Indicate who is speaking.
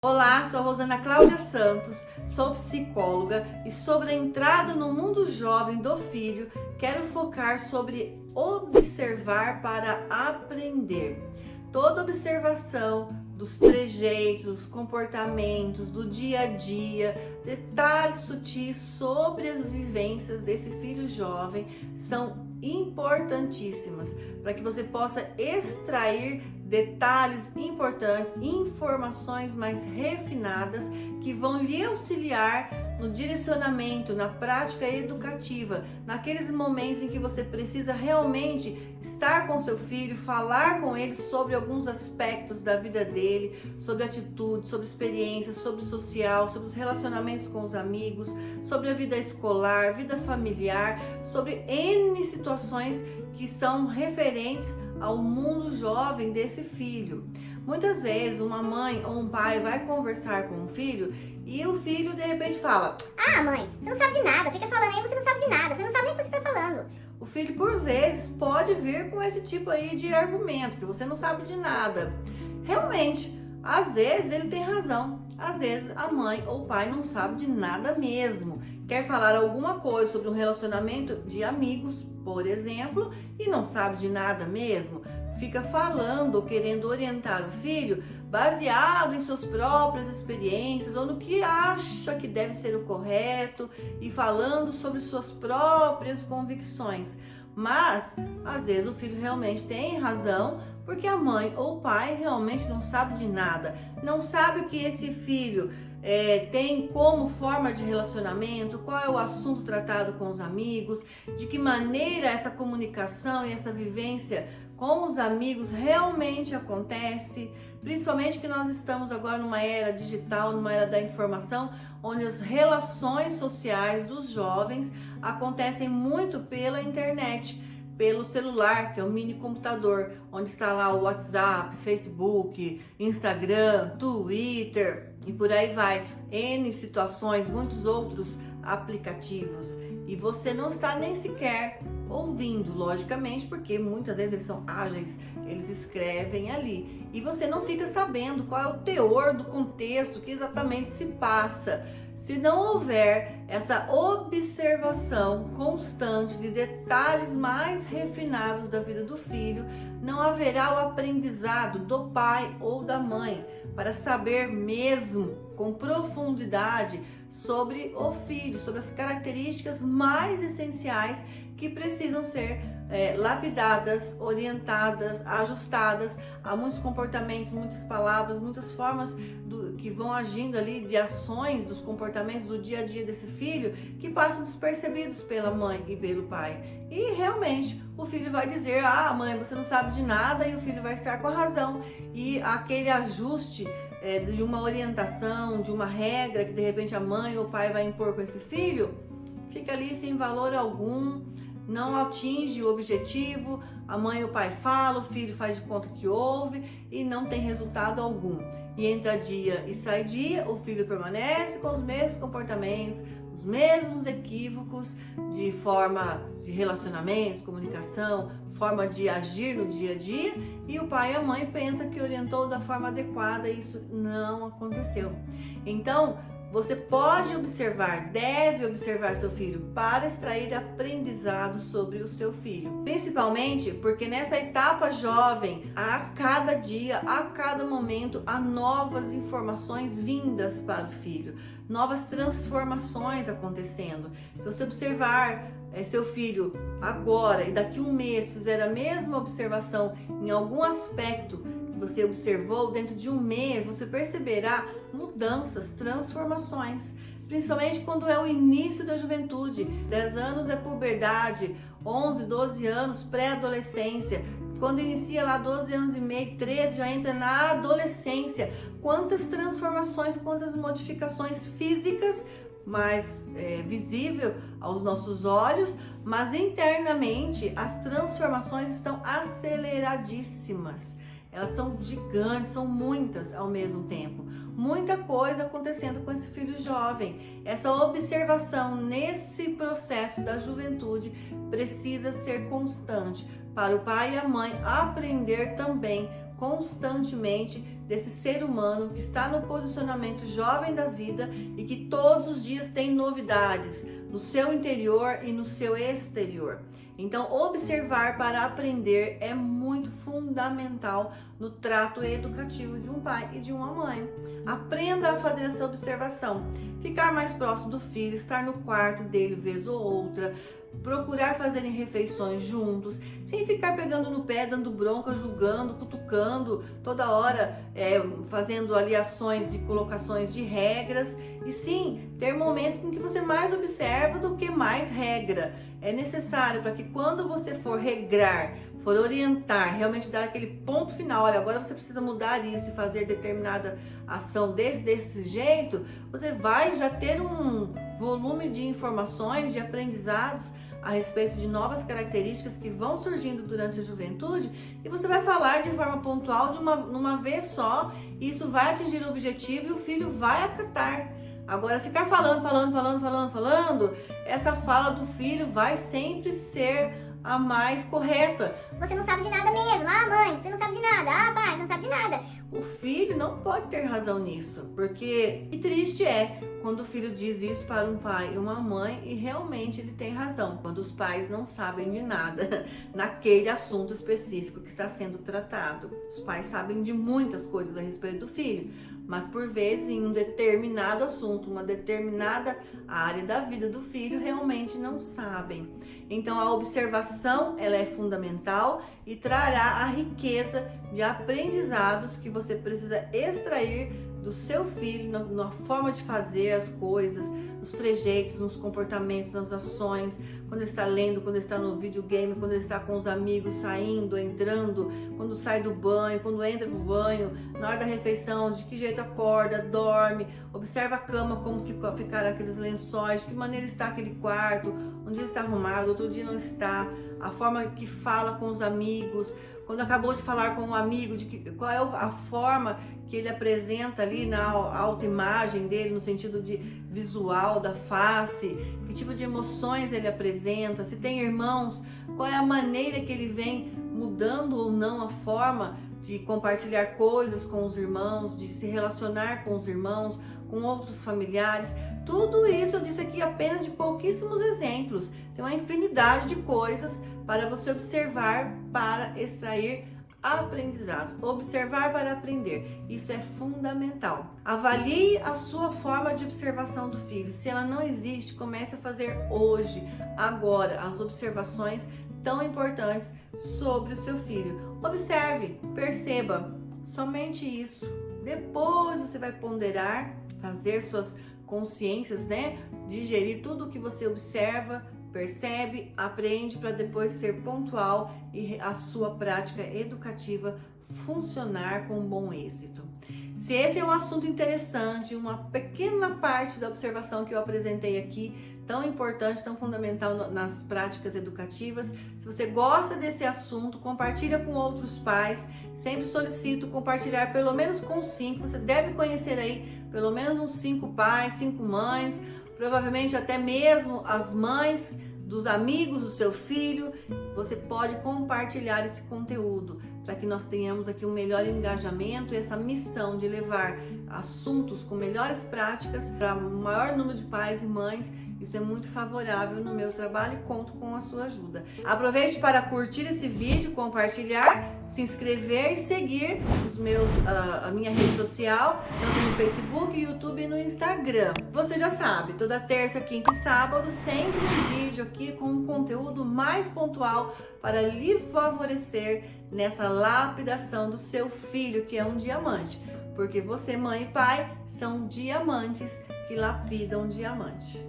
Speaker 1: Olá, sou a Rosana Cláudia Santos, sou psicóloga e sobre a entrada no mundo jovem do filho, quero focar sobre observar para aprender. Toda observação dos trejeitos, comportamentos, do dia a dia, detalhes sutis sobre as vivências desse filho jovem são importantíssimas para que você possa extrair detalhes importantes, informações mais refinadas que vão lhe auxiliar no direcionamento, na prática educativa, naqueles momentos em que você precisa realmente estar com seu filho, falar com ele sobre alguns aspectos da vida dele, sobre atitude, sobre experiências, sobre o social, sobre os relacionamentos com os amigos, sobre a vida escolar, vida familiar, sobre N situações que são referentes ao mundo jovem desse filho. Muitas vezes uma mãe ou um pai vai conversar com um filho e o filho de repente fala:
Speaker 2: "Ah, mãe, você não sabe de nada, fica falando aí, você não sabe de nada, você não sabe nem o que você está falando."
Speaker 1: O filho por vezes pode vir com esse tipo aí de argumento, que você não sabe de nada. Realmente, às vezes ele tem razão, às vezes a mãe ou o pai não sabe de nada mesmo. Quer falar alguma coisa sobre um relacionamento de amigos, por exemplo, e não sabe de nada mesmo. Fica falando ou querendo orientar o filho baseado em suas próprias experiências ou no que acha que deve ser o correto e falando sobre suas próprias convicções. Mas, às vezes, o filho realmente tem razão porque a mãe ou o pai realmente não sabe de nada. Não sabe o que esse filho tem como forma de relacionamento, qual é o assunto tratado com os amigos, de que maneira essa comunicação e essa vivência com os amigos realmente acontece, principalmente que nós estamos agora numa era digital, numa era da informação, onde as relações sociais dos jovens acontecem muito pela internet, pelo celular, que é o mini computador, onde está lá o WhatsApp, Facebook, Instagram, Twitter e por aí vai, N situações, muitos outros aplicativos. E você não está nem sequer ouvindo, logicamente, porque muitas vezes eles são ágeis, eles escrevem ali. E você não fica sabendo qual é o teor do contexto, o que exatamente se passa. Se não houver essa observação constante de detalhes mais refinados da vida do filho, não haverá o aprendizado do pai ou da mãe para saber mesmo com profundidade sobre o filho, sobre as características mais essenciais que precisam ser lapidadas, orientadas, ajustadas a muitos comportamentos, muitas palavras, muitas formas que vão agindo ali de ações, dos comportamentos do dia a dia desse filho que passam despercebidos pela mãe e pelo pai. E realmente o filho vai dizer: "Ah, mãe, você não sabe de nada", e o filho vai estar com a razão. E aquele ajuste de uma orientação, de uma regra que de repente a mãe ou o pai vai impor com esse filho, fica ali sem valor algum, não atinge o objetivo. A mãe ou o pai fala, o filho faz de conta que ouve e não tem resultado algum. E entra dia e sai dia, o filho permanece com os mesmos comportamentos, os mesmos equívocos de forma de relacionamento, comunicação, forma de agir no dia a dia, e o pai e a mãe pensam que orientou da forma adequada e isso não aconteceu. Então, você pode observar, deve observar seu filho para extrair aprendizado sobre o seu filho. Principalmente porque nessa etapa jovem, a cada dia, a cada momento, há novas informações vindas para o filho, novas transformações acontecendo. Se você observar seu filho agora e daqui um mês fizer a mesma observação em algum aspecto você observou, dentro de um mês você perceberá mudanças, transformações, principalmente quando é o início da juventude. 10 anos é puberdade, 11, 12 anos pré-adolescência, quando inicia lá 12 anos e meio, 13 já entra na adolescência. Quantas transformações, quantas modificações físicas, mais visível aos nossos olhos, mas internamente as transformações estão aceleradíssimas. Elas são gigantes, são muitas ao mesmo tempo. Muita coisa acontecendo com esse filho jovem. Essa observação nesse processo da juventude precisa ser constante para o pai e a mãe aprender também constantemente desse ser humano que está no posicionamento jovem da vida e que todos os dias tem novidades no seu interior e no seu exterior. Então, observar para aprender é muito fundamental no trato educativo de um pai e de uma mãe. Aprenda a fazer essa observação, ficar mais próximo do filho, estar no quarto dele vez ou outra, procurar fazerem refeições juntos, sem ficar pegando no pé, dando bronca, julgando, cutucando, toda hora fazendo ali ações de colocações de regras, e sim, ter momentos em que você mais observa do que mais regra. É necessário para que quando você for regrar, for orientar, realmente dar aquele ponto final, olha, agora você precisa mudar isso e fazer determinada ação desse jeito, você vai já ter um volume de informações, de aprendizados a respeito de novas características que vão surgindo durante a juventude, e você vai falar de forma pontual, numa vez só, e isso vai atingir o objetivo e o filho vai acatar. Agora, ficar falando, essa fala do filho vai sempre ser a mais correta.
Speaker 2: Você não sabe de nada mesmo. Ah, mãe, você não sabe de nada. Ah, pai, você não sabe de nada.
Speaker 1: O filho não pode ter razão nisso, porque que triste é quando o filho diz isso para um pai e uma mãe e realmente ele tem razão. Quando os pais não sabem de nada naquele assunto específico que está sendo tratado. Os pais sabem de muitas coisas a respeito do filho, mas por vezes em um determinado assunto, uma determinada área da vida do filho, realmente não sabem. Então a observação ela é fundamental e trará a riqueza de aprendizados que você precisa extrair do seu filho na forma de fazer as coisas, nos trejeitos, nos comportamentos, nas ações, quando ele está lendo, quando ele está no videogame, quando ele está com os amigos, saindo, entrando, quando sai do banho, quando entra pro banho, na hora da refeição, de que jeito acorda, dorme, observa a cama, como ficaram aqueles lençóis, de que maneira está aquele quarto, um dia está arrumado, outro dia não está, a forma que fala com os amigos, quando acabou de falar com um amigo, qual é a forma que ele apresenta ali na autoimagem dele, no sentido de visual da face, que tipo de emoções ele apresenta, se tem irmãos, qual é a maneira que ele vem mudando ou não a forma de compartilhar coisas com os irmãos, de se relacionar com os irmãos, com outros familiares. Tudo isso eu disse aqui apenas de pouquíssimos exemplos. Tem uma infinidade de coisas para você observar para extrair aprendizados. Observar para aprender. Isso é fundamental. Avalie a sua forma de observação do filho. Se ela não existe, comece a fazer hoje, agora, as observações tão importantes sobre o seu filho. Observe, perceba, somente isso. Depois você vai ponderar, fazer suas consciências, digerir tudo o que você observa, percebe, aprende para depois ser pontual e a sua prática educativa funcionar com bom êxito. Se esse é um assunto interessante, uma pequena parte da observação que eu apresentei aqui, tão importante, tão fundamental nas práticas educativas, se você gosta desse assunto, compartilha com outros pais. Sempre solicito compartilhar pelo menos com 5, você deve conhecer aí pelo menos uns 5 pais, 5 mães, provavelmente até mesmo as mães dos amigos do seu filho. Você pode compartilhar esse conteúdo para que nós tenhamos aqui um melhor engajamento e essa missão de levar assuntos com melhores práticas para o maior número de pais e mães. Isso é muito favorável no meu trabalho e conto com a sua ajuda. Aproveite para curtir esse vídeo, compartilhar, se inscrever e seguir a minha rede social, tanto no Facebook, YouTube e no Instagram. Você já sabe, toda terça, quinta e sábado, sempre um vídeo aqui com um conteúdo mais pontual para lhe favorecer nessa lapidação do seu filho, que é um diamante. Porque você, mãe e pai, são diamantes que lapidam diamante.